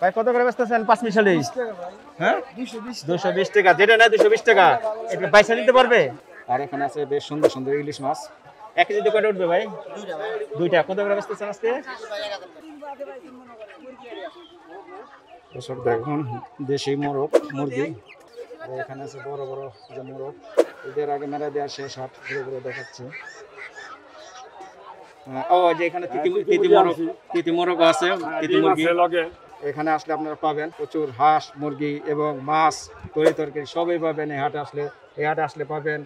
ভাই কত করে বেচতেছেন 5 মিশালি? হ্যাঁ 220 টাকা। যেটা না 220 টাকা, এটা পয়সা নিতে পারবে। আর এখানে আছে বেশ সুন্দর সুন্দর ইলিশ মাছ। 1 কেজিতে কয়টা উঠবে ভাই? দুইটা। কত করে বেচতেছেন আজকে? এসব দেখুন দেশি মোরগ মুরগি। এখানে আছে বড় বড় যে মোরগ, এদের আগে মেরা দেওয়া শেষ, হাট ঘুরে ঘুরে দেখাচ্ছে। ও যে এখানে তিতি মোরগ আছে, তিতি মুরগি। এখানে আসলে আপনারা পাবেন প্রচুর হাঁস মুরগি এবং মাছ, তরকারি সবই পাবেন এই হাটে আসলে। এই হাটে আসলে পাবেন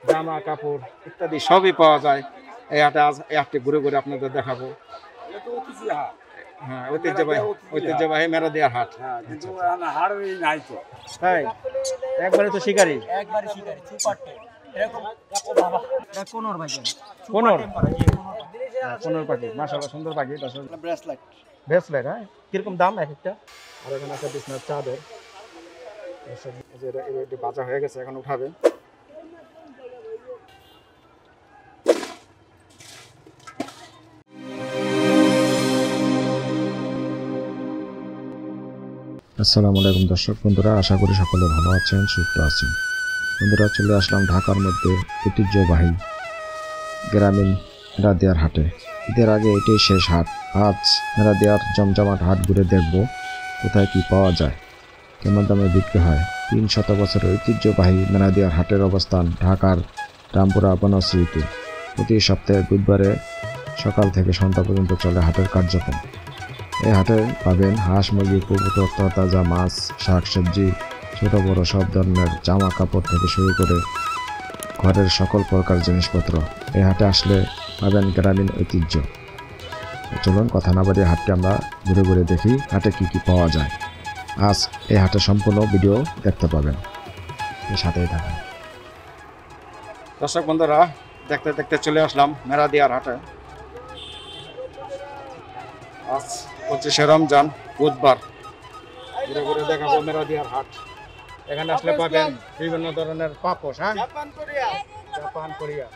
জামা কাপড় ইত্যাদি সবই পাওয়া যায় এই হাটে। আজ এই হাটটি ঘুরে ঘুরে আপনাদের দেখাবো। হ্যাঁ, ঐতিহ্যবাহী মেরা দেওয়ার হাট। তাই একবারে তো শিকারি, কোনর পাখি, মাশাআল্লাহ সুন্দর পাখি। ব্রেসলেট, হ্যাঁ কিরকম দাম এক একটা? আর এখানে আছে বিছনার চাদর, এটা বাজা হয়ে গেছে, এখন উঠাবে। আসসালামু আলাইকুম দর্শক বন্ধুরা, আশা করি সকলে ভালো আছেন, সুস্থ আছেন। বন্ধুরা, চলে আসলাম ঢাকার মধ্যে ঐতিহ্যবাহী গ্রামীণ মেরাদিয়ার হাটে। ঈদের আগে এটাই শেষ হাট। আজ মেরাদিয়ার জমজমাট হাট ঘুরে দেখব কোথায় কি পাওয়া যায়, কেমন দামে বিক্রি হয়। 300 বছরের ঐতিহ্যবাহী মেরাদিয়ার হাটের অবস্থান ঢাকার রামপুরা বনশ্রীতে। প্রতি সপ্তাহে বুধবারে সকাল থেকে সন্ধ্যা পর্যন্ত চলে হাটের কার্যক্রম। এই হাটে পাবেন হাঁস মুরগি, কবুতর, তাজা মাছ, শাক সবজি, ছোট বড় সব ধরনের জামা কাপড় থেকে শুরু করে ঘরের সকল প্রকার জিনিসপত্র। এই হাটে আসলে পাবেন গ্রামীণ ঐতিহ্য। চলুন কথা না বাড়িয়ে হাটটি আমরা ঘুরে ঘুরে দেখি হাটে কি কি পাওয়া যায়। আজ এই হাটে সম্পূর্ণ ভিডিও দেখতে পাবেন, এর সাথেই থাকুন। দর্শক বন্ধুরা, দেখতে দেখতে চলে আসলাম মেরাদিয়ার হাটে। আজ 25শে রমজান বুধবার, ঘুরে ঘুরে দেখাবো মেরাদিয়ার হাট। এখানে আসলে পাবেন বিভিন্ন ধরনের পাপোশ। হ্যাঁ, জাপান কোরিয়া।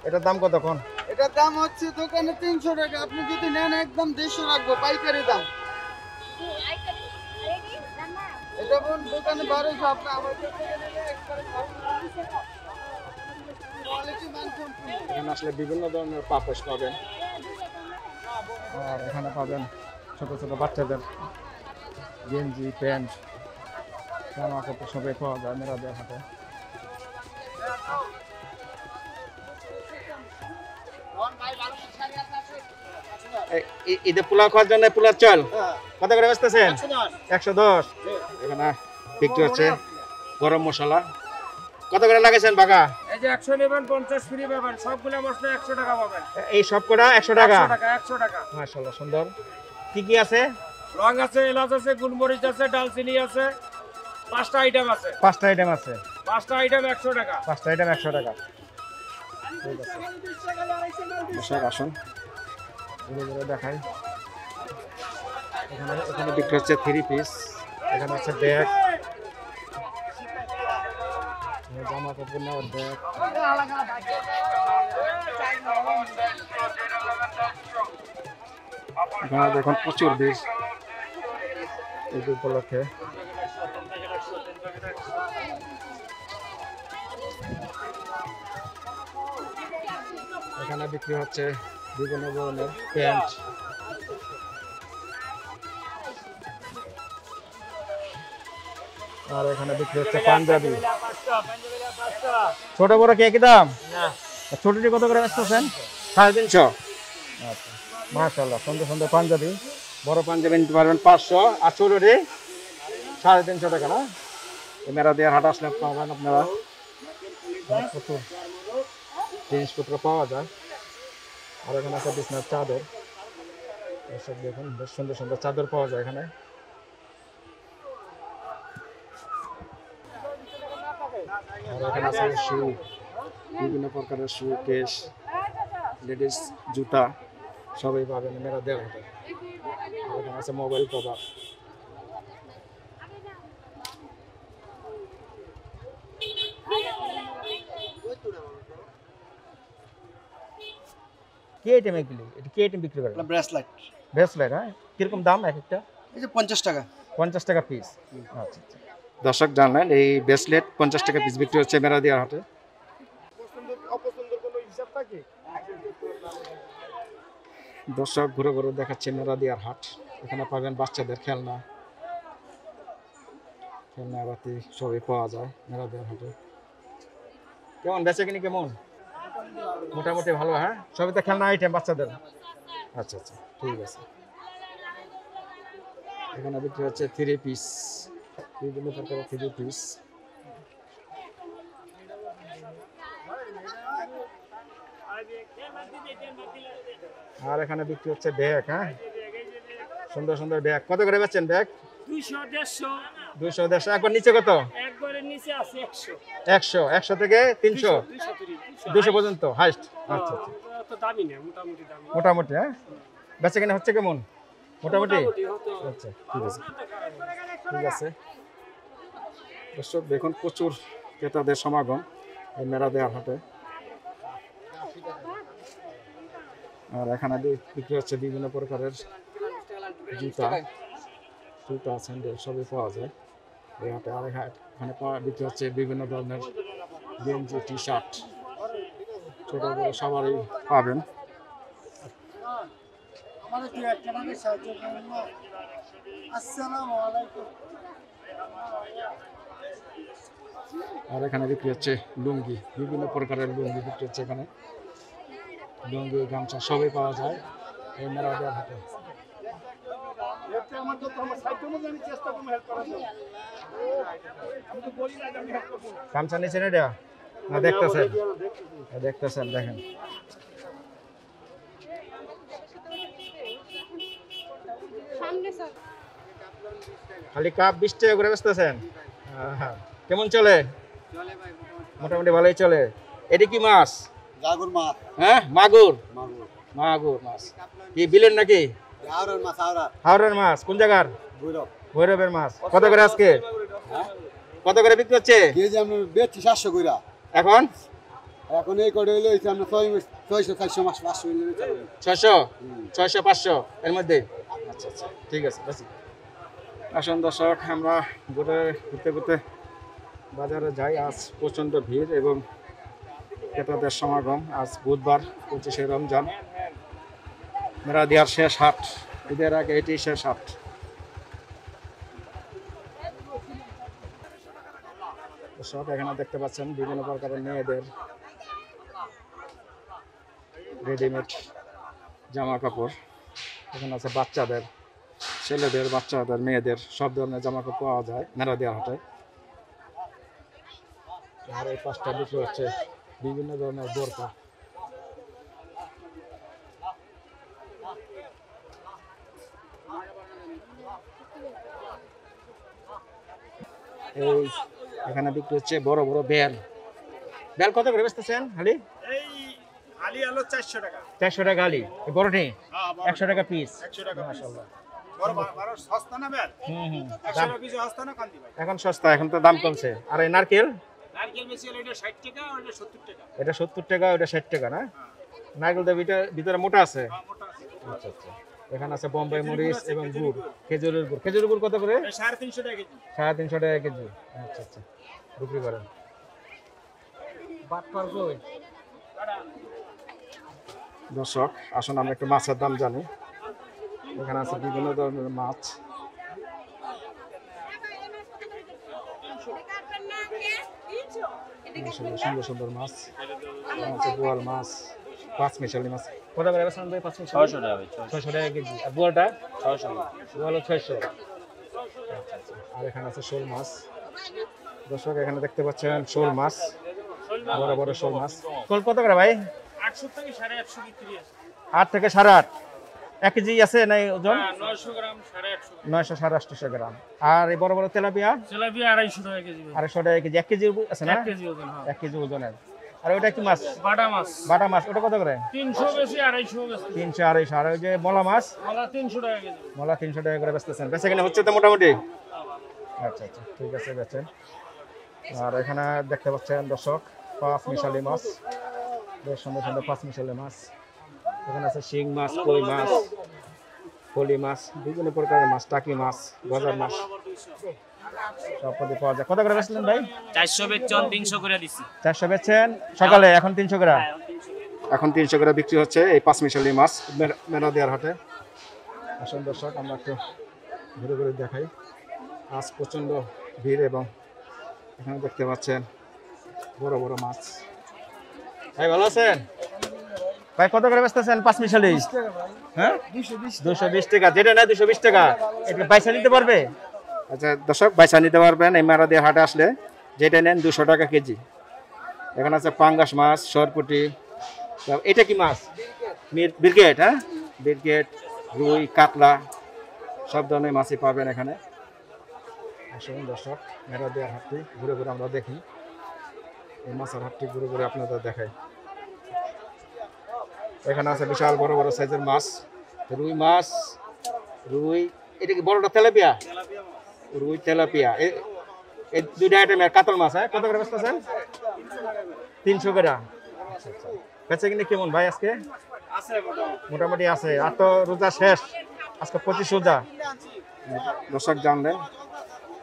এটার দাম কত? এখন এটার দাম হচ্ছে দোকানে 300 টাকা, আপনি যদি নেন একদম 150 রাখবো, পাইকারি দাম। এটা কোন দোকানে 1200, আপনি আমার কাছে নিলে একবারে কোয়ালিটি মান সম্পূর্ণ। এখানে আসলে বিভিন্ন ধরনের পাপোশ পাবেন। আর এখানে পাবেন ছোট ছোট বাচ্চাদের গেঞ্জি, প্যান্ট, জামা কাপড় সবই পাওয়া যায় মেরাদিয়ার হাটে। ঈদে পোলাও খাওয়ার জন্য পোলার চাল কত করে বেচতেছেন? 110। এখানে বিক্রি হচ্ছে গরম মশলা। কত করে লাগাইছেন বাগা? এই যে 100 নেবেন 50 ফ্রি পাবেন, সবগুলো মশলা 100 টাকা পাবেন। এই সব কটা 100 টাকা? 100 টাকা। মাশাআল্লাহ সুন্দর। কি কি আছে? লং আছে, এলাচ আছে, গোলমরিচ আছে, দালচিনি আছে, 5টা আইটেম আছে। 5টা আইটেম আছে। 5টা আইটেম 100 টাকা। 5টা আইটেম 100 টাকা। ঠিক আছে, দর্শক আসুন ঘুরে ঘুরে দেখাই। এখানে বিক্রি হচ্ছে 3 পিস। এখানে আছে ব্যাগ, জামা কাপড় নেওয়ার ব্যাগ। এখানে দেখুন প্রচুর বীজ ঈদ উপলক্ষে। এখানে বিক্রি হচ্ছে বিভিন্ন ধরনের প্যান্ট। আর এখানে বিক্রি হচ্ছে পাঞ্জাবি। ছোট বড় কি একই দাম? ছোটটি কত করে বেচতেছেন? 350। আচ্ছা, মাশাআল্লাহ সুন্দর সুন্দর পাঞ্জাবি। বড় পাঞ্জাবি নিতে পারবেন 500, আর ছোটটি 350 টাকা। না, মেরাদিয়ার হাট আসলে পাবেন আপনারা প্রচুর জিনিসপত্র পাওয়া যায়। আর এখানে আছে বিছনার চাদর। এসব দেখুন বেশ সুন্দর সুন্দর চাদর পাওয়া যায় এখানে। আর এখানে আছে শু, বিভিন্ন প্রকারের শু, কেস, লেডিস জুতা সবই পাবেন মেরাদিয়ার হাটে। এখানে আছে মোবাইল কভার। কি আইটেম এগুলি? এটা কি আইটেম বিক্রি করেন? ব্রেসলেট। ব্রেসলেট, হ্যাঁ কিরকম দাম এক একটা? এই যে 50 টাকা। 50 টাকা পিস। আচ্ছা আচ্ছা। দর্শক জানলেন এই ব্রেসলেট 50 টাকা পিস বিক্রি হচ্ছে মেরাদিয়ার হাটে। দর্শক ঘুরে ঘুরে দেখাচ্ছে মেরাদিয়ার হাট। এখানে পাবেন বাচ্চাদের খেলনা বাতি সবই পাওয়া যায় মেরাদিয়ার হাটে। কেমন বেচে কিনি কেমন? মোটামুটি ভালো, হ্যাঁ সবই তো খেলনা আইটেম বাচ্চাদের। আচ্ছা আচ্ছা ঠিক আছে। এখানে বিক্রি হচ্ছে 3 পিস, বিভিন্ন প্রকারের 3 পিস। আর এখানে বিক্রি হচ্ছে ব্যাগ, হ্যাঁ সুন্দর সুন্দর ব্যাগ। কত করে বেচছেন ব্যাগ? 200 150 200 150। একবার নিচে কত? একবারে নিচে আছে 100 100 100 থেকে 300 200 পর্যন্ত হাইস্ট। আচ্ছা আচ্ছা তো দামি না, মোটামুটি দামি। মোটামুটি, হ্যাঁ বেচে কিনা হচ্ছে কেমন? মোটামুটি। আচ্ছা ঠিক আছে ঠিক আছে। দর্শক দেখুন প্রচুর ক্রেতাদের সমাগম এই মেরাদিয়ার হাটে। আর এখানে বিক্রি হচ্ছে বিভিন্ন প্রকারের জুতা স্যান্ডেল সবই পাওয়া যায় এই হাটে। আর এখানে বিক্রি হচ্ছে বিভিন্ন ধরনের গেঞ্জি টি শার্ট, ছোট বড় সবারই পাবেন। আর এখানে বিক্রি হচ্ছে লুঙ্গি, বিভিন্ন প্রকারের লুঙ্গি বিক্রি হচ্ছে এখানে। লুঙ্গি গামছা সবই পাওয়া যায় এই মেরাদিয়ার হাটে। গামছা নিচে না দেয়া না দেখতেছেন? দেখতেছেন দেখেন। খালি কাপ 20 টাকা করে বেচতেছেন? কেমন চলে? মোটামুটি ভালোই চলে। এটা কি মাছ? জাগুর মাছ। হ্যাঁ মাগুর। মাগুর মাছ কি বিলেন নাকি? হাওড়ার মাছ। হাওড়ার মাছ। কোন জায়গার? ভৈরব। ভৈরবের মাছ। কত করে আজকে? কত করে বিক্রি হচ্ছে? কেজি আমরা বেচছি 700 কইরা। এখন এই কোডে হইলো আমরা 600 400 মাছ 500 হইলো 600 600 500 এর মধ্যে। আচ্ছা আচ্ছা ঠিক আছে বাস। আসুন দর্শক আমরা ঘুরতে ঘুরতে বাজারে যাই। আজ প্রচণ্ড ভিড় এবং ক্রেতাদের সমাগম। আজ বুধবার 25শে রমজান, মেরাদিয়ার শেষ হাট। ঈদের আগে এটি শেষ হাট। দর্শক এখানে দেখতে পাচ্ছেন বিভিন্ন প্রকারের মেয়েদের রেডিমেড জামা কাপড়। এখানে আছে বাচ্চাদের, ছেলেদের, বাচ্চাদের, মেয়েদের সব ধরনের জামা কাপড় পাওয়া যায় মেরাদিয়ার হাটে। আর এই পাঁচটা বিক্রি হচ্ছে বিভিন্ন ধরনের বোরকা। এই এখানে বিক্রি হচ্ছে বড় বড় বেল। বেল কত করে বেচতেছেন হালি? এই আলি আলো 400 টাকা। 400 টাকা হালি। এই বড়টি 100 টাকা পিস। 100 টাকা মাশাআল্লাহ। বড় সস্তা না বেল? দাম 100 পিস সস্তা না কান্দি ভাই? এখন সস্তা, এখন তো দাম কমছে। আর এই নারকেল? নারকেল বেশি হলো এটা 60 টাকা আর এটা 70 টাকা। এটা 70 টাকা, ওটা 60 টাকা না? নারকেলটা ভিতরে মোটা আছে। মোটা আছে। আচ্ছা আচ্ছা। এখানে আছে বোম্বাই মরিচ এবং গুড়, খেজুরের গুড়। খেজুরের গুড় কত করে? 350 টাকা কেজি। 350 টাকা কেজি। আচ্ছা আচ্ছা বিক্রি করেন। দর্শক আসুন আমরা একটু মাছের দাম জানি। এখানে আছে বিভিন্ন ধরনের মাছ। সুন্দর সুন্দর মাছ। আছে বোয়াল মাছ, পাঁচ মিশালি মাছ। কত করে বেচেন ভাই? 600 টাকা। 600 টাকা কেজি। আর বোয়ালটা 600 টাকা। বোয়াল 600। আচ্ছা আচ্ছা। আর এখানে আছে শোল মাছ। দর্শক এখানে দেখতে পাচ্ছেন শোল মাছ, বড় বড় শোল মাছ। শোল কত করে ভাই? 800 থেকে 850 বিক্রি আছে। 8 থেকে 8.5। 1 কেজি আছে নাই ওজন? 900 গ্রাম 850। 900 850 গ্রাম। আর এই বড় বড় তেলাপিয়া? তেলাপিয়া 250 টাকা কেজি। 250 টাকা কেজি। 1 কেজি আছে না? 1 কেজি ওজন। হ্যাঁ 1 কেজি ওজনের। আর ওটা কি মাছ? বাটা মাছ। বাটা মাছ। ওটা কত করে? 300 বেশি 250 বেশি। 300 250। আর ওই যে মলা মাছ? মালা 300 টাকা কেজি। মলা 300 টাকা করে বেচতেছেন। বেচে কিনা হচ্ছে তো মোটামুটি? আচ্ছা আচ্ছা ঠিক আছে বেচেন। আর এখানে দেখতে পাচ্ছেন দর্শক পাঁচ মিশালি মাছ, বেশ সুন্দর সুন্দর পাঁচ মিশালি মাছ। এখানে আছে শিং মাছ, কই মাছ, ফলি মাছ, বিভিন্ন প্রকারের মাছ, টাকি মাছ, গজার মাছ সব পদে পাওয়া যায়। কত করে বেচলেন ভাই? 400 বেচন 300 করে দিছি। 400 বেচছেন সকালে, এখন 300 করে। এখন 300 করে বিক্রি হচ্ছে এই পাঁচমিশালি মাছ মেরাদিয়ার হাটে। আসুন দর্শক, আমরা একটু ঘুরে ঘুরে দেখাই। আজ প্রচণ্ড ভিড় এবং এখানে দেখতে পাচ্ছেন বড় বড় মাছ। ভাই ভালো আছেন? ভাই কত করে বেচতেছেন পাঁচমিশালি? হ্যাঁ 220 টাকা। যেটা নেয় 220 টাকা। এটা বাইসা নিতে পারবে? আচ্ছা দর্শক, বাইসা নিতে পারবেন এই মেরাদিয়ার হাটে আসলে। যেটা নেন 200 টাকা কেজি। এখানে আছে পাঙ্গাস মাছ, সরপুটি। এটা কি মাছ? ব্রিগেড। হ্যাঁ, ব্রিগেড, রুই, কাতলা সব ধরনের মাছই পাবেন এখানে। আসুন দর্শক, মেরাদিয়ার হাটটি ঘুরে ঘুরে আমরা দেখি। এই মাছের হাটটি ঘুরে ঘুরে আপনাদের দেখাই। এখানে আছে বিশাল বড় বড় সাইজের মাছ, রুই মাছ। রুই, এটা কি বড়টা? তেলাপিয়া। রুই, তেলাপিয়া, এই দুইটা আইটেমের কাতল মাছ। হ্যাঁ, কত করে বেচতেছেন? 300 করে। আচ্ছা আচ্ছা, বেচে কিনে কেমন ভাই আজকে? মোটামুটি আছে। আর তো রোজা শেষ, আজকে 25 রোজা। দর্শক জানলেন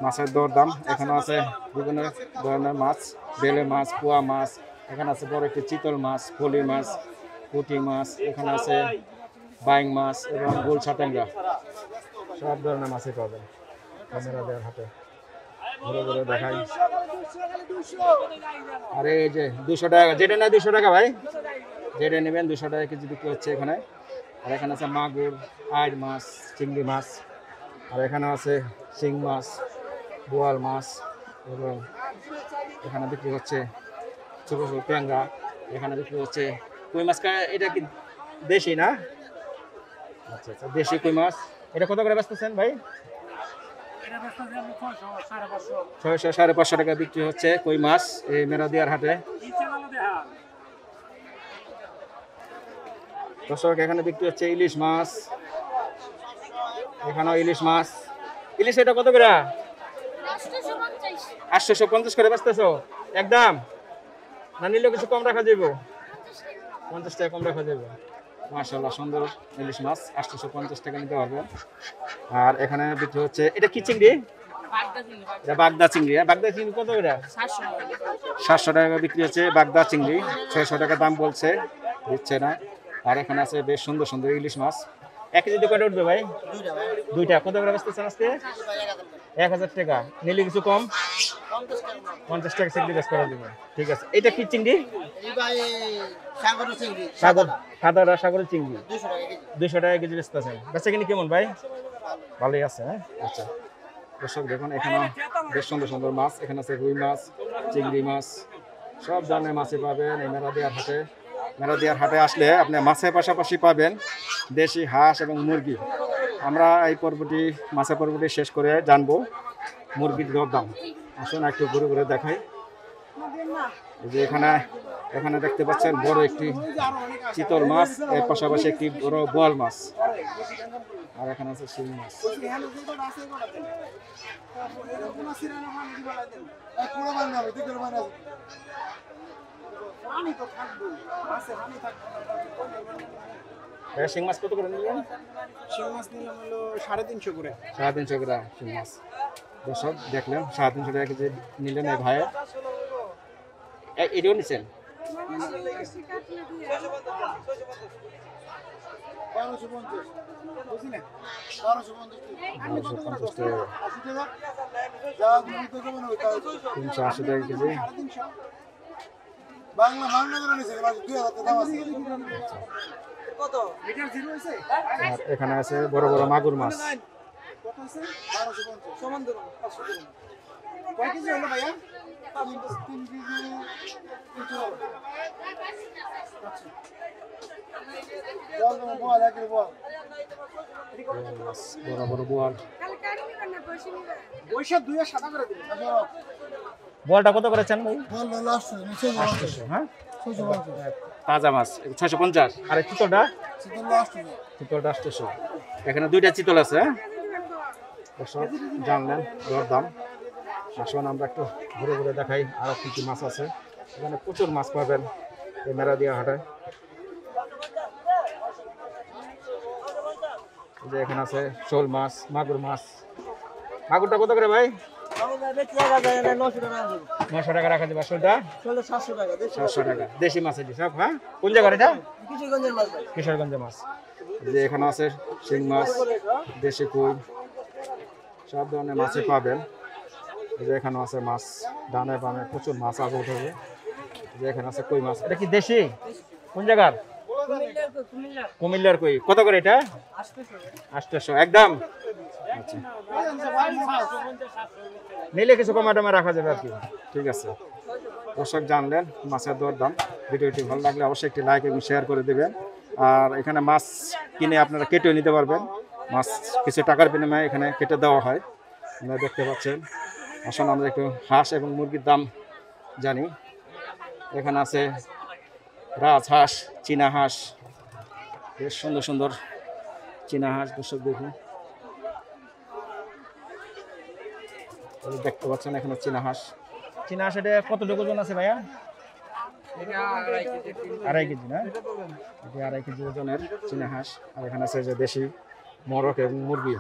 মাছের দর দাম। এখানে আছে বিভিন্ন ধরনের মাছ, বেলে মাছ, পোয়া মাছ। এখানে আছে বড় একটি চিতল মাছ, ফলি মাছ, পুঁটি মাছ। এখানে আছে বাইং মাছ এবং গোলসা ট্যাংরা। সব ধরনের মাছই পাবেন মেরাদিয়ার হাটে। ঘুরে ঘুরে দেখাই। আরে এই যে 200 টাকা, যেটা নেয় 200 টাকা ভাই। যেটা নেবেন 200 টাকা কেজি বিক্রি হচ্ছে এখানে। আর এখানে আছে মাগুর, আইড় মাছ, চিংড়ি মাছ। আর এখানে আছে শিং মাছ, বোয়াল মাছ এবং এখানে বিক্রি হচ্ছে ছোটো ছোটো ট্যাংরা। এখানে বিক্রি হচ্ছে কই মাছ। এটা কি দেশি না? আচ্ছা আচ্ছা, দেশি কই মাছ। এটা কত করে বেচতেছেন ভাই? 600 550 টাকা বিক্রি হচ্ছে কই মাছ এই মেরাদিয়ার হাটে। দর্শক, এখানে বিক্রি হচ্ছে ইলিশ মাছ। এখানেও ইলিশ মাছ। ইলিশ এটা কত করে? 850 করে বেচতেছো একদম? না নিলেও কিছু কম রাখা যাবে? 50 টাকা কম রাখা যাবে। মাশাআল্লাহ, সুন্দর ইলিশ মাছ 850 টাকা নিতে পারবে। আর এখানে বিক্রি হচ্ছে, এটা কি চিংড়ি? এটা বাগদা চিংড়ি। বাগদা চিংড়ি কত করে? 700 টাকা বিক্রি হচ্ছে বাগদা চিংড়ি। 600 টাকা দাম বলছে, দিচ্ছে না। আর এখানে আছে বেশ সুন্দর সুন্দর ইলিশ মাছ। 1 কেজিতে কয়টা উঠবে ভাই? দুইটা। কত করে বেচতেছেন আজকে? 1000 টাকা। নিলে কিছু কম? 50 টাকা সেক্রিফাইস করা যাবে। ঠিক আছে। এটা কি চিংড়ি? সাগর, সাদা সাগরের চিংড়ি। 200 টাকা কেজি বেচতেছেন। বেচা কিনি কেমন ভাই? ভালোই আছে। হ্যাঁ, আচ্ছা দর্শক দেখুন, এখানে বেশ সুন্দর সুন্দর মাছ। এখানে আছে রুই মাছ, চিংড়ি মাছ, সব ধরনের মাছই পাবেন এই মেরাদিয়ার হাটে। মেরাদিয়ার হাটে আসলে আপনি মাছের পাশাপাশি পাবেন দেশি হাঁস এবং মুরগি। আমরা এই পর্বটি, মাছের পর্বটি শেষ করে জানবো মুরগির দর দাম। আসুন একটু ঘুরে ঘুরে দেখাই। এই যে এখানে দেখতে পাচ্ছেন বড় একটি চিতল মাছ, এর পাশাপাশি একটি বড় বোয়াল মাছ। আর এখানে আছে শিং মাছ। শিং মাছ কত করে নিলেন? শিং মাছ নিলাম হলো 350 করে। 350 করে শিং মাছ। দর্শক দেখলেন 350 টাকা কেজি নিলেন এই ভাইয়ের। এটাও নিচ্ছেন? 380 টাকা কেজি। আর এখানে আছে বড় বড় মাগুর মাছ। বড় বড় বোয়াল। বোয়ালটা কত করেছেন ভাই? হ্যাঁ, তাজা মাছ 650। আর চিতলটা? চিতলটা 800। এখানে দুইটা চিতল আছে। সব জানলেন দর দাম। আসুন আমরা একটু ঘুরে ঘুরে দেখাই আরো কি কি মাছ আছে। এখানে প্রচুর মাছ পাবেন এই মেরাদিয়া হাটে। এই যে এখানে আছে শোল মাছ, মাগুর মাছ। মাগুরটা কত করে ভাই? 900 টাকা রাখা যাবে। শোলটা 700 টাকা। দেশি মাছ এটি সব। হ্যাঁ, কোন জায়গার এটা? কিশোরগঞ্জের মাছ। এই যে এখানে আছে শিং মাছ, দেশি কই, সব ধরনের মাছই পাবেন। এই যে এখানে আছে মাছ, ডানে বামে প্রচুর মাছ আগে উঠবে। এই যে এখানে আছে কই মাছ। এটা কি দেশি? কোন জায়গার? কুমিল্লার কই। কত করে এটা? 800 একদম। আচ্ছা, নিলে কিছু কমাটমা রাখা যাবে আর কি। ঠিক আছে দর্শক, জানলেন মাছের দর দাম। ভিডিওটি ভালো লাগলে অবশ্যই একটি লাইক এবং শেয়ার করে দেবেন। আর এখানে মাছ কিনে আপনারা কেটেও নিতে পারবেন। মাছ কিছু টাকার বিনিময়ে এখানে কেটে দেওয়া হয়, আপনারা দেখতে পাচ্ছেন। আসলে আমরা একটু হাঁস এবং মুরগির দাম জানি। এখানে আছে রাজহাঁস, চীনা হাঁস, বেশ সুন্দর সুন্দর চীনা হাঁস। দর্শক দেখুন, দেখতে পাচ্ছেন এখানে চীনা হাঁস। চীনা হাঁস এটা কতটুকু ওজন আছে ভাইয়া? 2.5 কেজি না? এটি 2.5 কেজি ওজনের চীনা হাঁস। আর এখানে আছে যে দেশি মোরগ এবং মুরগি।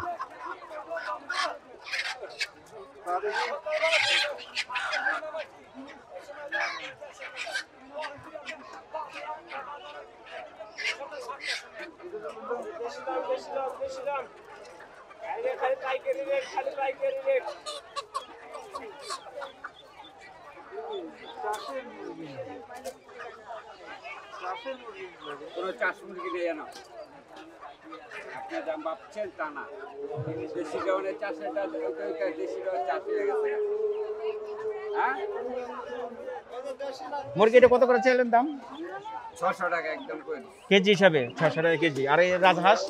কোনো চাষ মুরগি নেই না, আপনি দাম ভাবছেন তা না। দেশি ধরনের চাষেরটা দেশি ধরনের চাষ হয়ে গেছে। হ্যাঁ, মুরগিটা কত করে চাইলেন দাম? 600 টাকা একদম করে কেজি হিসাবে 600 টাকা কেজি। আর এই রাজহাঁস,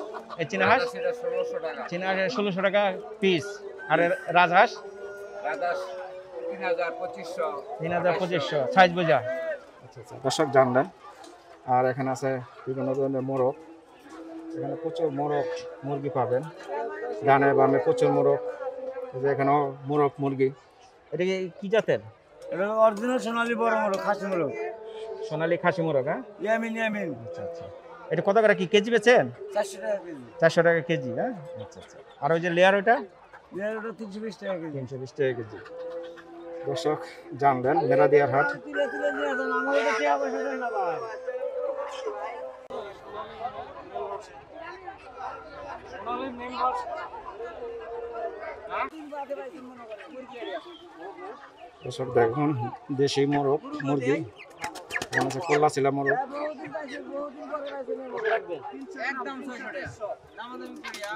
এই চীনা হাঁস? সেটা 1600 টাকা। চীনা হাঁস 1600 টাকা পিস। আর রাজহাঁস? রাজহাঁস 3000, 2500 সাইজ বোঝা। আচ্ছা আচ্ছা, দর্শক জানলেন। আর এখানে আছে বিভিন্ন ধরনের মোরগ। এখানে প্রচুর মোরগ মুরগি পাবেন, ডানে বামে প্রচুর মোরগ। এই যে এখানেও মোরগ মুরগি। এটা কি জাতের? এটা অরিজিনাল সোনালী বড় মোরগ, খাসি মোরগ, সোনালী খাসি মোরগ। হ্যাঁ, ইয়ামিন। আচ্ছা আচ্ছা। এটা কত করে কি কেজি বেচেন? 400 টাকা কেজি। 400 টাকা কেজি। হ্যাঁ, আচ্ছা আচ্ছা। আর ওই যে লেয়ার ওটা? ওটা 320 টাকা কেজি। 320 টাকা কেজি। দর্শক জানলেন মেরাদিয়ার হাট। তুলে নিয়ে আসেন, আমার এটা টাকা পয়সা দেয় না ভাই। দর্শক দেখুন দেশি মোরগ মুরগি। এখানে আছে কল্লাচিলা মোরগ। একদম 600 টাকা। দামাদামি করিয়া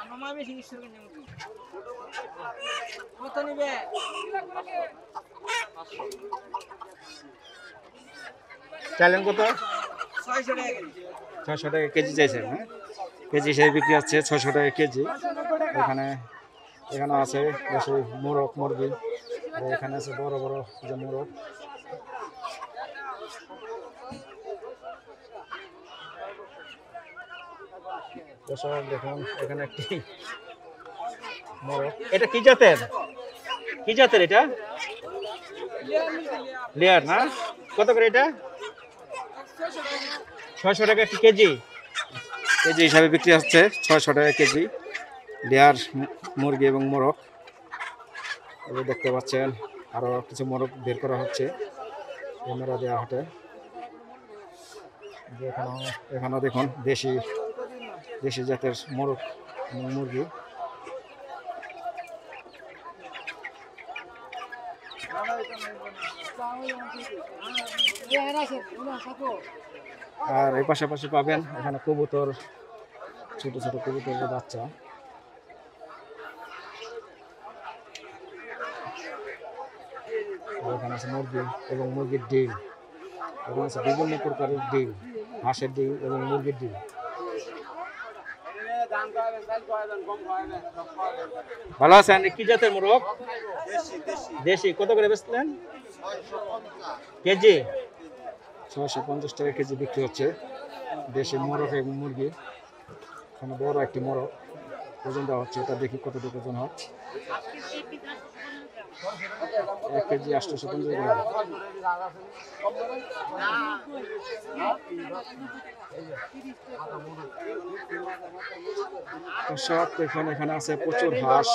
আমরা মামি চিকিৎসা করে নেব। কত নিবে? চাইলেন কত? 600 টাকা কেজি। 600 টাকা কেজি চাইছেন? হ্যাঁ, কেজি হিসেবে বিক্রি হচ্ছে 600 টাকা কেজি। এখানে আছে দেশি মোরগ মুরগি। এখানে আছে বড় বড় যে মোরগ। দর্শক দেখুন এখানে একটি মোরগ। এটা কি জাতের? কি জাতের এটা? লেয়ার না? কত করে এটা? 600 টাকা কেজি। কেজি হিসাবে বিক্রি হচ্ছে 600 টাকা কেজি লেয়ার মুরগি এবং মোরগ। এবার দেখতে পাচ্ছেন আরো কিছু মোরগ বের করা হচ্ছে মেরাদিয়া হাটে। এখানেও দেখুন দেশি জাতের মোরগ এবং মুরগি। আর এই পাশাপাশি পাবেন এখানে কবুতর, ছোট ছোট কবুতরের বাচ্চা। এখানে আছে মুরগি এবং মুরগির ডিম। এখানে আছে বিভিন্ন প্রকারের ডিম, হাঁসের ডিম এবং মুরগির ডিম। ভালো আছেন? কি জাতের মোরগ? দেশি। কত করে বেচলেন কেজি? 650 টাকা কেজি বিক্রি হচ্ছে দেশি মোরগ এবং মুরগি। এখানে বড় একটি মোরগ ওজন দেওয়া হচ্ছে, এটা দেখি কতটুকু ওজন হয়। 1 কেজি 850 গ্রাম। দর্শক এখানে আছে প্রচুর হাঁস,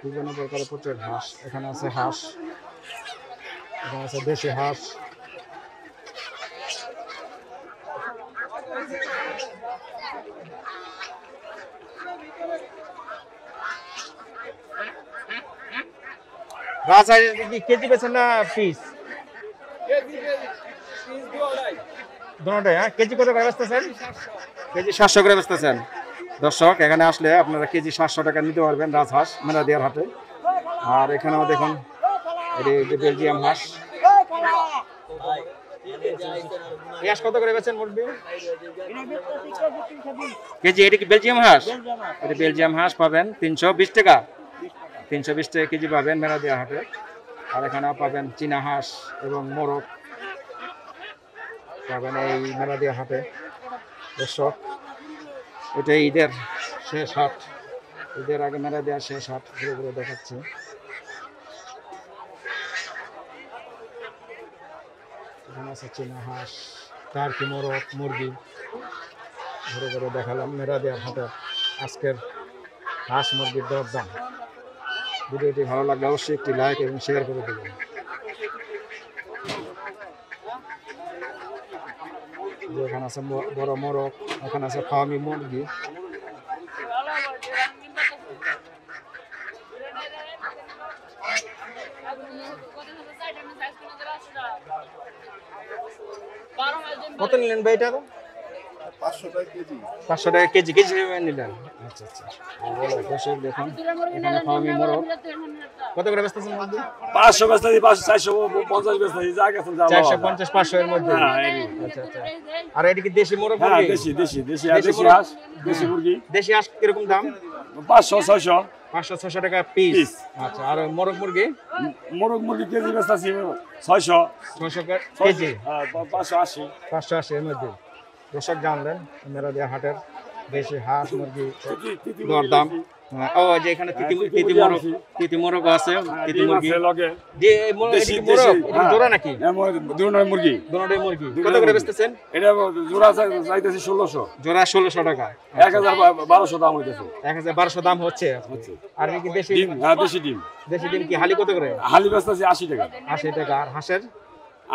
বিভিন্ন প্রকারের প্রচুর হাঁস। এখানে আছে হাঁস, এখানে আছে দেশি হাঁস। রাজহাঁস কি কেজি বেছেন না পিস? দুটোটাই। হ্যাঁ, কেজি কত করে বেচতেছেন? কেজি 700 করে বেচতেছেন। দর্শক এখানে আসলে আপনারা কেজি 700 টাকা নিতে পারবেন রাজহাঁস মেরাদিয়ার হাটে। আর এখানেও দেখুন এটি যে বেলজিয়াম হাঁস। এই হাঁস কত করে বেচেন মুরগি? কেজি। এটা কি বেলজিয়াম হাঁস? এটা বেলজিয়াম হাঁস পাবেন 320 টাকা। 320 টাকা কেজি পাবেন মেরাদিয়া হাটে। আর এখানেও পাবেন চীনা হাঁস এবং মোরগ পাবেন এই মেরাদিয়া হাটে। দর্শক এটা ঈদের শেষ হাট, ঈদের আগে মেরাদিয়া শেষ হাট ঘুরে ঘুরে দেখাচ্ছি। এখানে আছে চীনা হাঁস, টার্কি, মোরগ, মুরগি ঘুরে ঘুরে দেখালাম মেরাদিয়া হাটে আজকের হাঁস মুরগির দরদাম। ভিডিওটি ভালো লাগলে অবশ্যই একটি লাইক এবং শেয়ার করে দেবেন। এখানে আছে বড় মোরগ, এখানে আছে ফার্মি মুরগি। কত নিলেন ভাই এটা? 500 টাকা কেজি। কেজি নিলেন? আচ্ছা আচ্ছা। দর্শক দেখুন এখানে ফার্মি মোরগ কত করে বেচতেছেন? 500 বেচতেছি, 450 বেচতেছি, যা গেছেন যা 450 500 এর মধ্যে। আচ্ছা আচ্ছা। আর এটা কি দেশি মোরগ? হ্যাঁ, দেশি হাঁস, দেশি মুরগি। দেশি হাঁস কিরকম দাম? 500 600 500-600 টাকা পিস। আচ্ছা। আর মোরগ মুরগি? মোরগ মুরগি কেজি বেচতেছি 600 কেজি। 580 580 এর মধ্যে। দর্শক জানলেন মেরাদিয়া হাটের দেশি হাঁস মুরগি দরদাম। ও যে এখানে তিতি মোরগ আছে, তিতি মুরগি যে জোড়া নাকি? দুটোই মুরগি। দুটোই মুরগি। কত করে বেচতেছেন? এটা জোড়া চাইতেছি 1600। জোড়া 1600 টাকা। 1200 দাম হইতেছে। 1200 দাম হচ্ছে। আর কি দেশি ডিম? হ্যাঁ, দেশি ডিম। দেশি ডিম কি হালি কত করে? হালি বেচতেছি 80 টাকা। 80 টাকা। আর হাঁসের?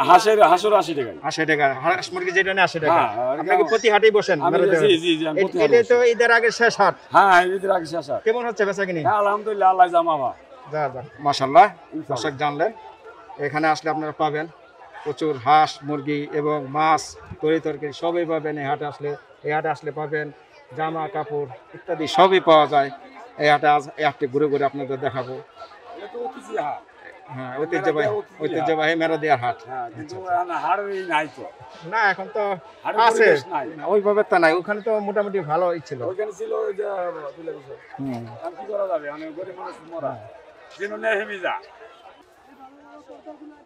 হাঁসের 80 টাকা। 80 টাকা। হাঁস মুরগি যেটা নেই 80 টাকা। আপনি কি প্রতি হাটেই বসেন? জি, আমি প্রতি হাটে। এটা তো ঈদের আগে শেষ হাট। হ্যাঁ, ঈদের আগে শেষ হাট। কেমন হচ্ছে বেচাকিনি? আলহামদুলিল্লাহ, আল্লাহ জামাবা। যা মাশাআল্লাহ। দর্শক জানলেন এখানে আসলে আপনারা পাবেন প্রচুর হাঁস মুরগি এবং মাছ তরকারি সবই পাবেন এই হাটে আসলে। এই হাটে আসলে পাবেন জামা কাপড় ইত্যাদি সবই পাওয়া যায় এই হাটে। আজ এই হাটটি ঘুরে ঘুরে আপনাদের দেখাবো। হ্যাঁ, ঐতিহ্যবাহী মেরাদিয়ার হাট। না, এখন তো আছে, ওইভাবে তো নাই। ওখানে তো মোটামুটি ভালো ছিল।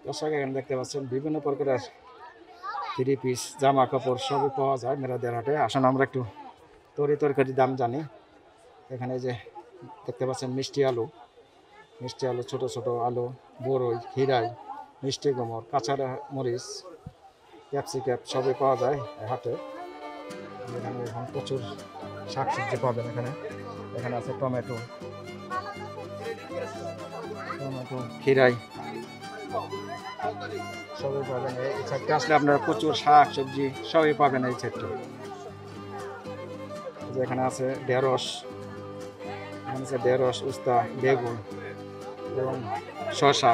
দর্শক এখানে দেখতে পাচ্ছেন বিভিন্ন প্রকারের 3 পিস জামা কাপড় সবই পাওয়া যায় মেরাদিয়ার হাটে। আসুন আমরা একটু তরকারির দাম জানি। এখানে যে দেখতে পাচ্ছেন মিষ্টি আলু, ছোট ছোট আলু, বড়ই, খিরাই, মিষ্টি কুমড়, কাঁচা মরিচ, ক্যাপসিকাম সবই পাওয়া যায় হাটে। এখানে এখন প্রচুর শাকসবজি পাবেন। এখানে আছে টমেটো, খিরাই সবই পাবেন। এই সাইডটা আসলে আপনারা প্রচুর শাক সবজি সবই পাবেন এই সাইডটা। এখানে আছে ঢেঁড়স, উস্তা, বেগুন এবং শসা,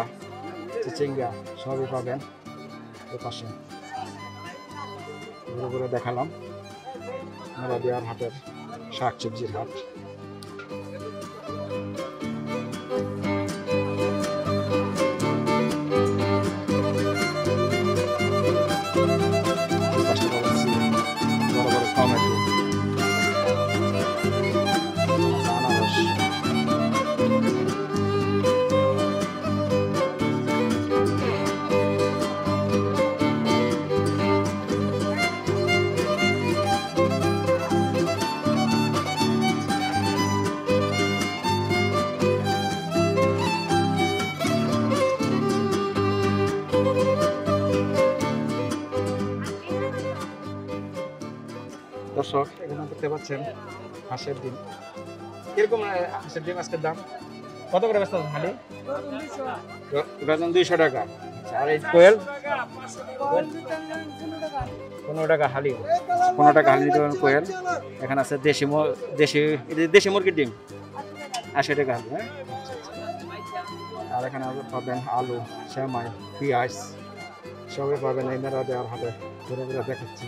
চিচিঙ্গা সবই পাবেন এর পাশে। ঘুরে ঘুরে দেখালাম মেরাদিয়ার হাটের শাক সবজির হাট। বড় বড় টমেটো, আনারস, দর্শক এখানে দেখতে পাচ্ছেন হাঁসের ডিম। কিরকম হাঁসের ডিম আজকের দাম? কত করে বেচতেছেন হালি? ডজন 200 টাকা। আচ্ছা, আর এই কোয়েল 15 টাকা হালি। 15 টাকা হালি নিতে পারেন কোয়েল। এখানে আছে দেশি মুরগির ডিম 80 টাকা হালি। হ্যাঁ, আর এখানে পাবেন আলু, সেমাই, পেঁয়াজ সবই পাবেন এই মেলা দেওয়ার হাটে। ঘুরে ঘুরে দেখাচ্ছি।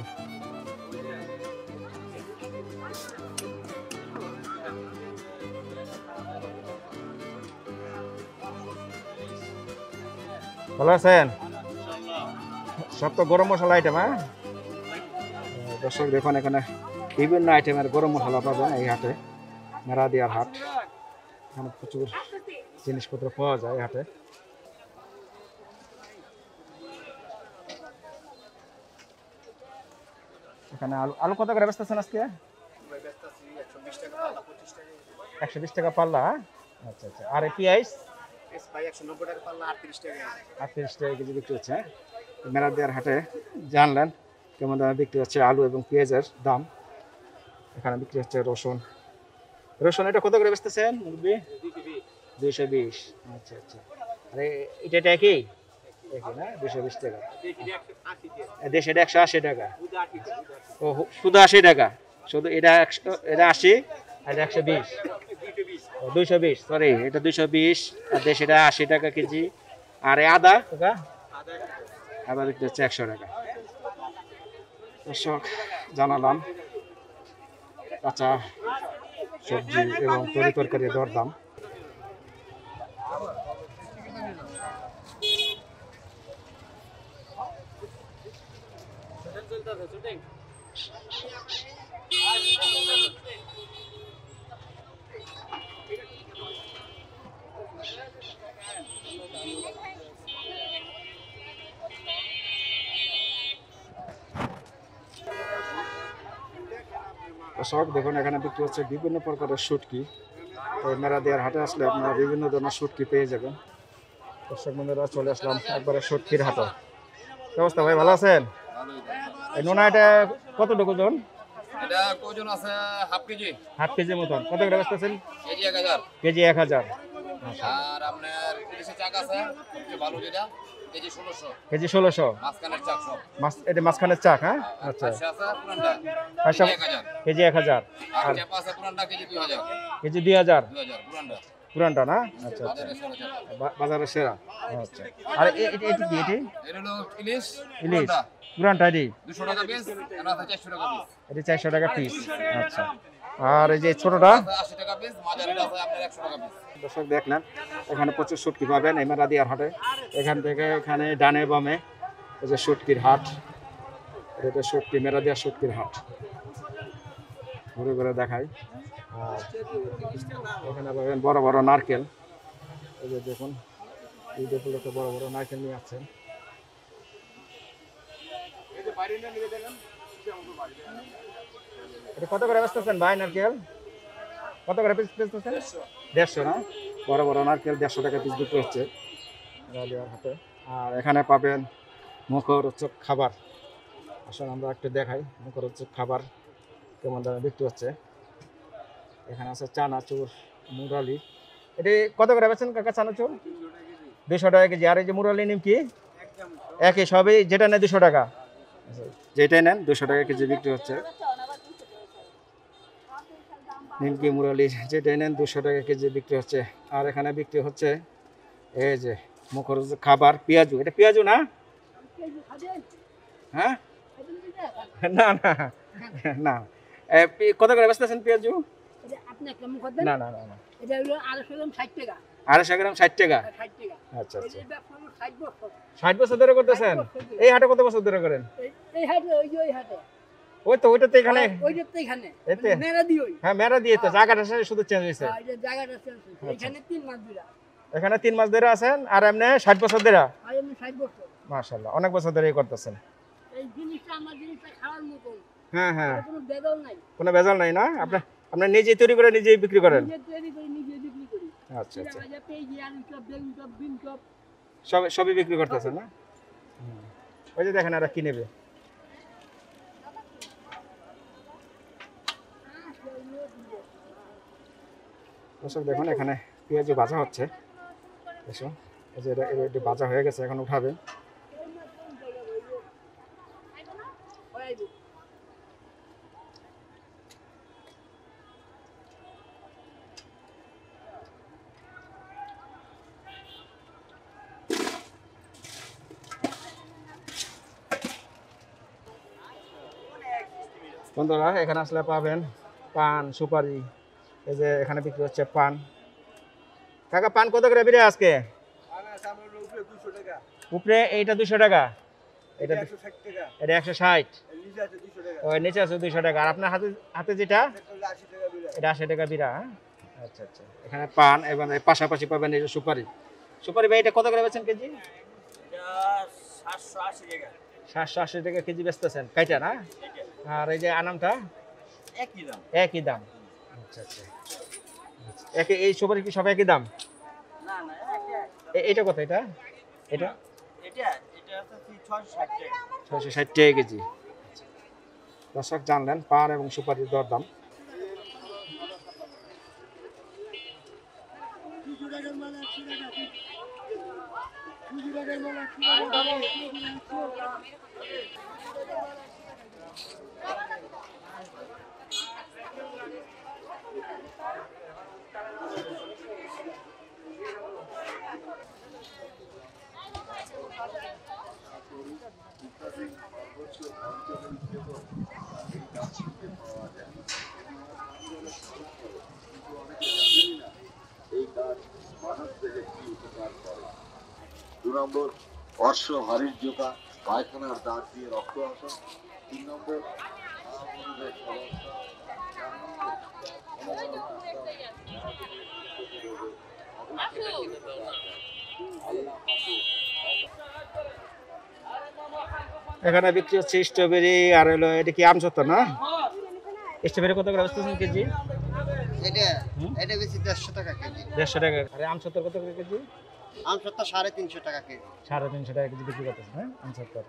ভালো আছেন? সব তো গরম মশলা আইটেম। হ্যাঁ, দর্শক দেখুন এখানে বিভিন্ন আইটেমের গরম মশলা পাবেন এই হাটে, মেরাদিয়ার হাট। এখানে প্রচুর জিনিসপত্র পাওয়া যায় এই হাটে। এখানে আলু কত করে বেচতেছেন আজকে? 120 টাকা পাল্লা। আচ্ছা আচ্ছা, আর পেঁয়াজ 38 টাকা কেজি বিক্রি হচ্ছে। মেরাদিয়ার হাটে জানলেন কেমন দামে বিক্রি হচ্ছে আলু এবং পেঁয়াজের দাম। এখানে বিক্রি হচ্ছে রসুন। এটা কত করে বেচতেছেন? 220। আচ্ছা আচ্ছা, আরে এটা একই না? 220 টাকা। দেশে এটা 180 টাকা। ও, শুধু 80 টাকা? শুধু এটা 80 আর 120। 220, সরি, এটা 220 আর দেশে এটা 80 টাকা কেজি। আর আদা বিক্রি হচ্ছে 100 টাকা। দর্শক জানালাম কাঁচা সবজি এবং তরকারির দরদাম। দর্শক দেখুন এখানে বিক্রি হচ্ছে বিভিন্ন প্রকারের শুটকি। তো মেরাদিয়ার হাটে আসলে আপনারা বিভিন্ন ধরনের শুটকি পেয়ে যাবেন। দর্শক বন্ধুরা চলে আসলাম একবারে শুটকির হাটে। কি অবস্থা ভাই, ভালো আছেন? এই নোনা এটা কতটুকু ওজন? এটা ওজন আছে হাফ কেজি মতন। কত করে বেচতেছেন? কেজি 1000। আর আপনার ইলিশের চাক আছে ভালো যেটা কেজি 1600। কেজি 1600 মাঝখানের চাক সব এটা মাঝখানের চাক। হ্যাঁ, আচ্ছা, পাশে আছে পুরানটা কেজি 1000। আর চাপা আছে পুরানটা কেজি 2000। কেজি 2000 পুরানটা না? আচ্ছা আচ্ছা, বাজারের সেরা। আচ্ছা, আর এটি কি? এটি এর হলো ইলিশ পুরানটা। এটি 200 টাকা পিস, আর আছে 400 টাকা পিস। এটি 400 টাকা পিস। আচ্ছা, আর এই যে ছোটটা 80 টাকা পিস, মাঝারিটা আছে আপনার 100 টাকা পিস। দর্শক দেখলেন এখানে প্রচুর শুটকি পাবেন এই মেরাদিয়ার হাটে। এখান থেকে এখানে ডানে বামে এই যে শুটকির হাট, এটা শুটকি, মেরাদিয়ার শুটকির হাট। ঘুরে ঘুরে দেখাই। আর এখানে পাবেন বড় বড় নারকেল। এই যে দেখুন, এই উপলক্ষে বড় বড় নারকেল নিয়ে আসছেন। এটা কত করে বেচতেছেন ভাই নারকেল? কত করে পিস বেচতেছেন? 150 না? বড় বড় নারকেল 150 টাকা পিস বিক্রি হচ্ছে মেরাদিয়ার হাটে। আর এখানে পাবেন মুখরোচক খাবার। আসলে আমরা একটু দেখাই মুখরোচক খাবার কেমন দামে বিক্রি হচ্ছে। এখানে আছে চানাচুর, মুরালি। এটি কত করে বেচেন কাকা চানাচুর? 200 টাকা কেজি। আর এই যে মুরালি নিমকি একই, সবই যেটা নেয় 200 টাকা। যেটাই নেন 200 টাকা কেজি বিক্রি হচ্ছে। নিমকি, মুরালি যেটাই নেন 200 টাকা কেজি বিক্রি হচ্ছে। আর এখানে বিক্রি হচ্ছে এই যে মুখরোচক খাবার, পেঁয়াজু। এটা পেঁয়াজু না? হ্যাঁ, না না না। কত করে বেচতেছেন পেঁয়াজু? না না না না, 250 গ্রাম 60 টাকা। আচ্ছা আচ্ছা, 60 বছর ধরে করতেছেন এই হাটে? কত বছর ধরে করেন এই হাটে? ওই হাটে। ওই তো ওইটাতে এখানে এতে মেরা দিই। হ্যাঁ, মেরা দিয়ে তো জায়গাটা শুধু চেঞ্জ হয়েছে। জায়গাটা চেঞ্জ হয়েছে। এখানে 3 মাস ধরে। এখানে 3 মাস ধরে আছেন। আর এমনি 60 বছর ধরে? আমি 60 বছর। মাশাআল্লাহ, অনেক বছর ধরেই করতেছেন। এই জিনিসটা আমার জিনিসটা খাওয়ার মতো। হ্যাঁ হ্যাঁ, কোনো ভেজাল নাই। কোনো ভেজাল নাই না? আপনি নিজেই তৈরি করে নিজেই বিক্রি করেন? নিজে তৈরি করে নিজে বিক্রি করি। আচ্ছা আচ্ছা, পেঁয়াজ, আলু চপ, বেগুন চপ, বিন চপ সবই বিক্রি করতেছেন না? ওই যে দেখেন, আর কি নেবে? দর্শক দেখুন এখানে পেঁয়াজও ভাজা হচ্ছে। দেখুন এই যে এটা ভাজা হয়ে গেছে, এখন উঠাবে। বন্ধুরা এখানে আসলে পাবেন পান, সুপারি, এই যে এখানে বিক্রি হচ্ছে পান। কাকা পান কত করে বিরে আজকে? উপরে এইটা 200 টাকা, এটা 160, ওই নিচে আছে 200 টাকা। আর আপনার হাতে হাতে যেটা এটা 80 টাকা বিরা। আচ্ছা আচ্ছা, এখানে পান এবং এর পাশাপাশি পাবেন এই যে সুপারি। সুপারি ভাই এটা কত করে বেচেন কেজি? 780 টাকা কেজি বেচতেছেন কাইটা না? আর এই যে আনামটা একই দাম। আচ্ছা আচ্ছা, একই। এই সুপারি কি সব একই দাম? এটা কত? এটা এটা 660 টাকা কেজি। দর্শক জানলেন পান এবং সুপারির দরদাম। দু নম্বর অশ্ব হাড়ির জোকা, পায়খানার দাঁত দিয়ে রক্ত আসা। 3 নম্বর এখানে বিক্রি হচ্ছে স্ট্রবেরি আর হলো এটা কি আমসত্তর না? স্ট্রবেরি কত করে বেচতেছেন কেজি? এটা বেশি 150 টাকা কেজি। 150 টাকা। আর আমসত্তর কত করে কেজি? আমসত্তর 350 টাকা কেজি। 350 টাকা কেজি বিক্রি করতেছেন। হ্যাঁ, আমসত্তর।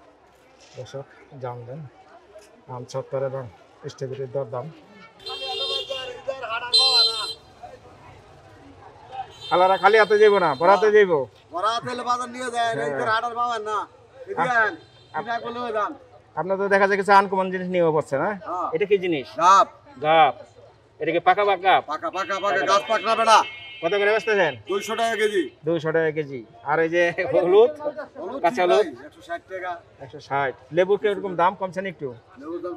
দর্শক জানলেন আমসত্তর এবং স্ট্রবেরির দরদাম। খালারা খালি হাতে যাইব না, বরাতে যাইব। বাজার নিয়ে যায় এদের হাটার পাবেন না। আপনার তো দেখা যায় কিছু আনকমন জিনিস নিয়ে পড়ছে না? এটা কি জিনিস? Gap gap. এটা কি পাকা পাকা? পাকা পাকা পাকা গাছ পাকনা বেড়া। কত করে বেচতেছেন? 200 টাকা কেজি। 200 টাকা কেজি। আর এই যে হলুদ, কাঁচা হলুদ 160 টাকা। 160। লেবুর কি এরকম দাম কমছে না একটু? লেবুর দাম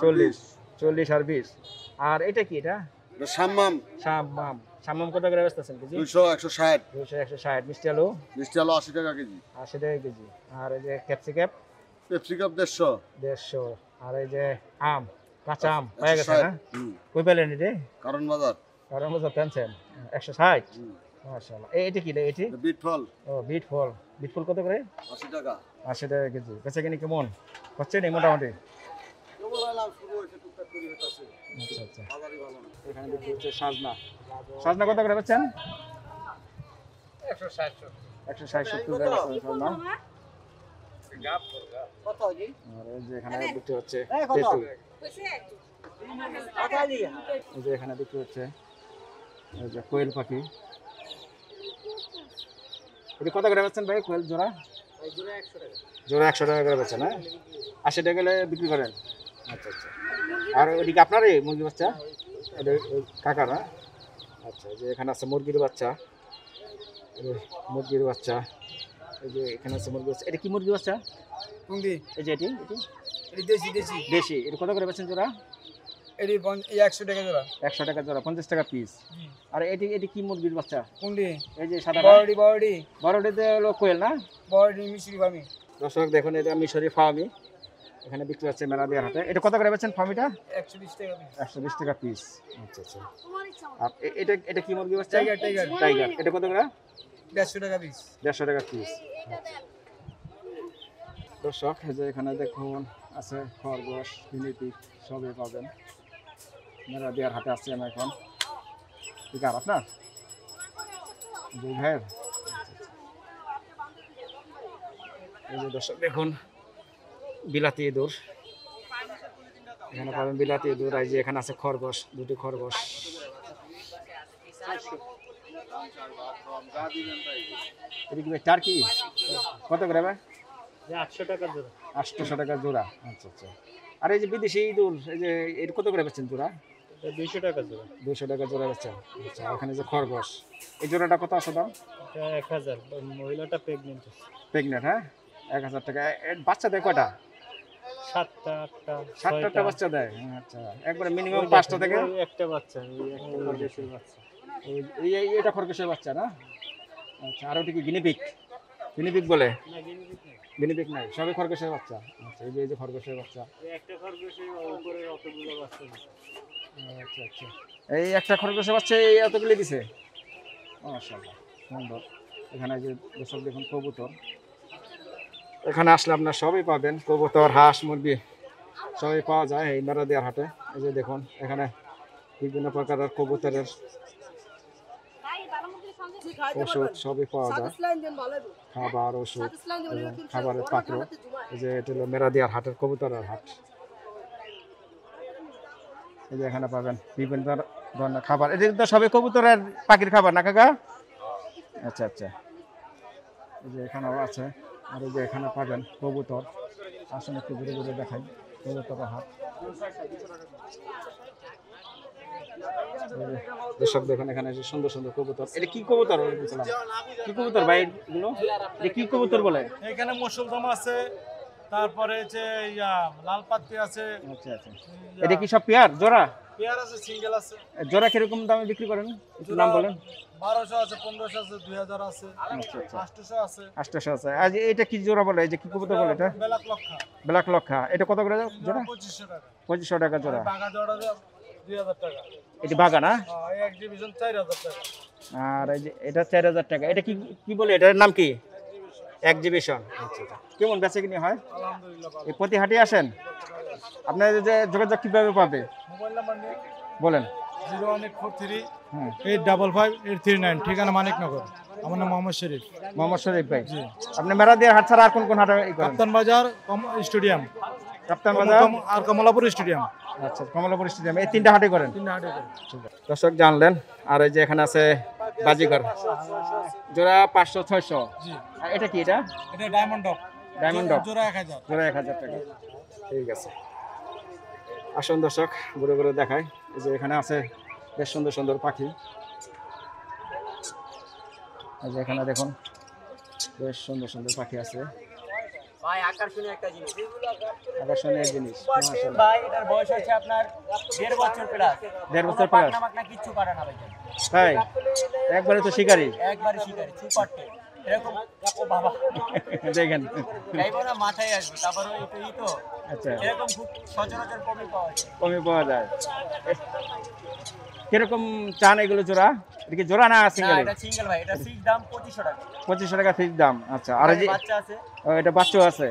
40 40 আর 20। আর এটা কি? এটা সাম্মাম সাম্মাম। সাম্মাম কত করে বেচতেছেন কেজি? 200 160। 200 160। মিষ্টি আলু? মিষ্টি আলু 80 টাকা কেজি। 80 টাকা কেজি। আর এই যে ক্যাপসিকাম? ক্যাপসিকাম 150। 150। আর এই যে আম, কাঁচা আম পাওয়া গেছে না? কই পেলেন এটা? কারণ বাজার। কারণ বাজার পেনছেন 160। মাশাআল্লাহ। এটা কি? এটি বিট ফল। ও বিট ফল। বিট ফল কত করে? 80 টাকা। 80 টাকা কেজি। বেচা কিনি কেমন হচ্ছে? নি মোটামুটি। আচ্ছা আচ্ছা। এখানে দেখতে হচ্ছে সাজনা। সাজনা কত করে বেচছেন? 160 170 টাকা সাজনা। আর এই যে এখানে বিক্রি হচ্ছে তেঁতুল। এই যে এখানে বিক্রি হচ্ছে এই যে কোয়েল পাখি। এটা কত করে বেচছেন ভাই কোয়েল জোড়া? জোড়া 100 টাকা করে বেচেন। হ্যাঁ, 80 টাকা করে বিক্রি করেন। আচ্ছা আচ্ছা। আর ওইদিকে আপনারই মুরগি বাচ্চা? এটা কাকা না? আচ্ছা, এই যে এখানে আছে মুরগির বাচ্চা। মুরগির বাচ্চা। এই যে এখানে আছে মুরগি বাচ্চা। এটা কি মুরগি বাচ্চা? এই যে এটি দেশি। এটা কত করে বেচেন জোড়া? 100 টাকা জোড়া। 100 টাকা জোড়া, 50 টাকা পিস। আর এটি কি মুরগির বাচ্চা? কোনটি? এই যে সাদা বড়ডিতে হলো কোয়েল না? মিশরি ফার্মি। দর্শক দেখুন এটা মিশরি ফার্মি। এখানে বিক্রি হচ্ছে মেলাদিয়ার হাটে। এটা কত করে বেচেন ফার্মিটা? 120 টাকা পিস। 120 টাকা পিস। আচ্ছা আচ্ছা। আর এটা কি মুরগি বাচ্চা? টাইগার। এটা কত করে? 150 টাকা পিস। 150 টাকা পিস। দর্শক এই যে এখানে দেখুন আছে খরগোশ, গিনিপিগ সবই পাবেন। মেলাদিয়ার হাটে আসছি আমি এখন। ঠিক আছে আপনার দুই ভাইয়ের। এই যে দর্শক দেখুন বিলাতি ইঁদুর। এখানে পাবেন বিলাতি ইঁদুর। এই যে এখানে আছে খরগোশ, দুটি খরগোশ। এটা কি ভাই টার্কি কত করে ভাই? 800 টাকা জোড়া। 800 টাকা জোড়া। আচ্ছা আচ্ছা। আর এই যে বিদেশি ইঁদুর এই যে এর কত করে বেচছেন জোড়া? এটা 200 টাকা জোড়া। 200 টাকা জোড়া বেচছেন। আচ্ছা ওখানে যে খরগোশ এই জোড়াটা কত আছে দাম? এটা 1000। মহিলাটা প্রেগন্যান্ট আছে। প্রেগন্যান্ট হ্যাঁ 1000 টাকা। এর বাচ্চা দেয় কয়টা? 7টা 8টা 7টা বাচ্চা দেয়। আচ্ছা একবারে মিনিমাম 5টা থেকে একটা বাচ্চা, ওই একটা খরগোশের বাচ্চা। এটা খরগোশের বাচ্চা না? আচ্ছা আর ওটা কি গিনিপিগ? গিনিপিগ বলে? না গিনিপিগ নাই। গিনিপিগ নাই, সবই খরগোশের বাচ্চা। আচ্ছা এই যে খরগোশের বাচ্চা। এই একটা খরগোশের উপরে অতগুলো বাচ্চা দিছে। আচ্ছা আচ্ছা। এই একটা খরগোশের বাচ্চা এই এতগুলো দিছে? মাশাআল্লাহ সুন্দর। এখানে যে দর্শক দেখুন কবুতর, এখানে আসলে আপনার সবই পাবেন, কবুতর হাঁস মুরগি সবই পাওয়া যায় এই মেরাদিয়ার হাটে। এই যে দেখুন এখানে বিভিন্ন প্রকারের কবুতরের ওষুধ সবই পাওয়া যায়, খাবার ওষুধ এবং খাবারের পাত্র। এই যে এটা হলো মেরাদিয়ার হাটের কবুতরের হাট। এই যে এখানে পাবেন বিভিন্ন ধরনের খাবার। এটা তো সবই কবুতরের পাখির খাবার না কাকা? আচ্ছা আচ্ছা। এই যে এখানেও আছে। আর এই যে এখানে পাবেন কবুতর। আসলে একটু ঘুরে ঘুরে দেখাই কবুতরের হাট। দর্শক দেখুন এখানে যে সুন্দর সুন্দর কবুতর। এটা কি কবুতর? কি কবুতর ভাই এগুলো? এটা কি কবুতর বলে? এখানে মুসলদম আছে, তারপরে যে লাল পাত্তি আছে। আচ্ছা আচ্ছা। এটা কি সব পেয়ার জোড়া? পেয়ার আছে, সিঙ্গেল আছে। জোড়া কিরকম দামে বিক্রি করেন একটু নাম বলেন? 1200 আছে, 1500 আছে, 2000 আছে, আচ্ছা আচ্ছা। 800 আছে। 800 আছে। আজ এটা কি জোড়া বলে? এই যে কি কবুতর বলে এটা? বেলাক লক্ষা। ব্ল্যাক লক্ষা। এটা কত করে জোড়া? 2500 টাকা। 2500 টাকা জোড়া। বাগা জোড়া 2000 টাকা। এটা বাগা না? এই এক্সিবিশন 4000 টাকা। আর এই যে এটা 4000 টাকা। এটা কি কি বলে? এটার নাম কি? এক্সিবিশন। আচ্ছা আচ্ছা। কেমন বেচে কিনে হয়? আলহামদুলিল্লাহ ভালো। এই প্রতি হাটে আসেন? আপনার যে যোগাযোগ কিভাবে পাবে মোবাইল নাম্বার নিয়ে বলেন? 01843 হুম 855 839, ঠিকানা মানিকনগর। আমার নাম মোহাম্মদ শরীফ। মোহাম্মদ শরীফ ভাই। আপনি মেরাদিয়ার হাট ছাড়া আর কোন কোন হাটে করেন? কাপ্তান বাজার স্টেডিয়াম, কাপ্তান বাজার আর কমলাপুর স্টেডিয়াম। আচ্ছা কমলাপুর স্টেডিয়াম, এই তিনটা হাটে করেন? তিনটা হাটে করে। দর্শক জানলেন। আর এই যে এখানে আছে বাজিগর জোড়া 500 600। জি। আর এটা কি? এটা এটা ডায়মন্ড ডগ। ডায়মন্ড ডগ জোড়া 1000। জোড়া 1000 টাকা। ঠিক আছে আসুন দর্শক ঘুরে ঘুরে দেখায়। এই যে এখানে আছে বেশ সুন্দর সুন্দর পাখি। এই যে এখানে দেখুন বেশ সুন্দর সুন্দর পাখি আছে। ভাই আকর্ষণীয় একটা জিনিস। আকর্ষণীয় জিনিস মাশাআল্লাহ। ভাই এটার বয়স হচ্ছে আপনার 1.5 বছর প্লাস। 1.5 বছর প্লাস। পাকনা কিচ্ছু করে না ভাই। তাই একবারে তো শিকারি। একবারে শিকারি, সুপার টেপ। এরকম ও বাবা দেখেন গাইবো না মাথায় আসবে। তারপর ওই তো আচ্ছা এরকম খুব সচরাচর কমই পাওয়া যায়। কমে পাওয়া যায়। কিরকম চান এগুলো জোড়া? এটা কি জোড়া না না সিঙ্গেল? এটা সিঙ্গেল ভাই, এটা ফিক্স দাম 2500 টাকা। 2500 টাকা ফিক্স দাম। আচ্ছা আর এই যে বাচ্চা আছে, এটা বাচ্চাও আছে?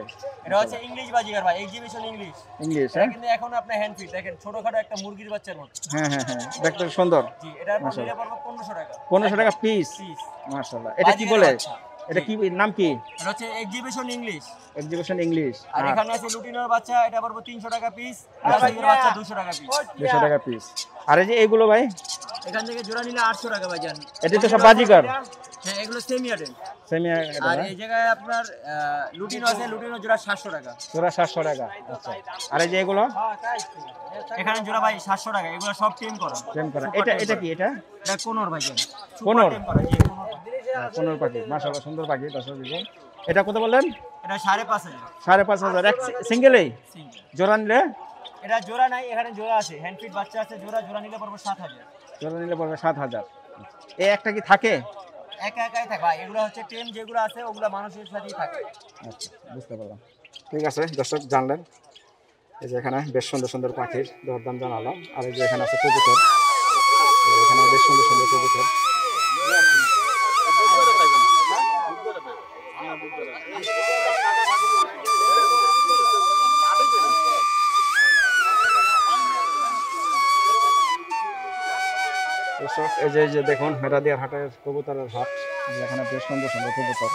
এটা হচ্ছে ইংলিশ বাজিগার ভাই, এক্সিবিশন ইংলিশ। ইংলিশ এটা হ্যাঁ কিন্তু এখন আপনার হ্যান্ড ফিট দেখেন, ছোটখাটো একটা মুরগির বাচ্চার মতো। হ্যাঁ হ্যাঁ হ্যাঁ দেখতে সুন্দর। জি, এটার মাশাআল্লাহ। নিলে পড়বে 1500 টাকা। 1500 টাকা পিস। পিস। মাশাআল্লাহ। এটা কি বলে? এটা কি নাম কি? এটা হচ্ছে এক্সিবিশন ইংলিশ। Exhibition English. আর এখানে আছে লুটিনোর বাচ্চা, এটা পড়বে 300 টাকা পিস। আর বাজিগার বাচ্চা 200 টাকা পিস। 200 টাকা পিস। আর এই যে এইগুলো ভাই? এখান থেকে জোড়া নিলে 800 টাকা ভাই জান। এটা তো সব বাজিগার। হ্যাঁ এগুলো সেমি আডেন। সেমি আর এই জায়গায় আপনার লুটিনো আছে, লুটিনো জোড়া 700 টাকা। জোড়া 700 টাকা। আচ্ছা আর এই যে এগুলো? এখানে জোড়া ভাই 700 টাকা। এগুলো সব টেম করা। সেম করা। এটা কি? এটা এটা কোনর ভাই জান। কোনর? টেম করা, জি কোনর। কোনর পাখি মাশাআল্লাহ সুন্দর পাখি। দর্শক দেখুন এটা কত বললেন? এটা 5,500। 5,500 এক সিঙ্গেলেই? সিঙ্গেল। জোড়া নিলে? এটা জোড়া নাই, এখানে জোড়া আছে, হ্যান্ড ফিট বাচ্চা আছে। জোড়া জোড়া নিলে পড়বে 7000। জোড়া নিলে পড়বে 7000। এই একটা কি থাকে? একা একাই থাকে ভাই। এগুলো হচ্ছে টেম যেগুলো আছে ওগুলো মানুষের সাথেই থাকে। আচ্ছা বুঝতে পারলাম। ঠিক আছে দর্শক জানলেন। এই যে এখানে বেশ সুন্দর সুন্দর পাখির দরদাম জানালাম। আর এই যে এখানে আছে কবুতর। এখানে বেশ সুন্দর সুন্দর কবুতর। দর্শক এই যে দেখুন মেরাদিয়ার হাটের কবুতরের হাট। এখানে বেশ সুন্দর সুন্দর কবুতর।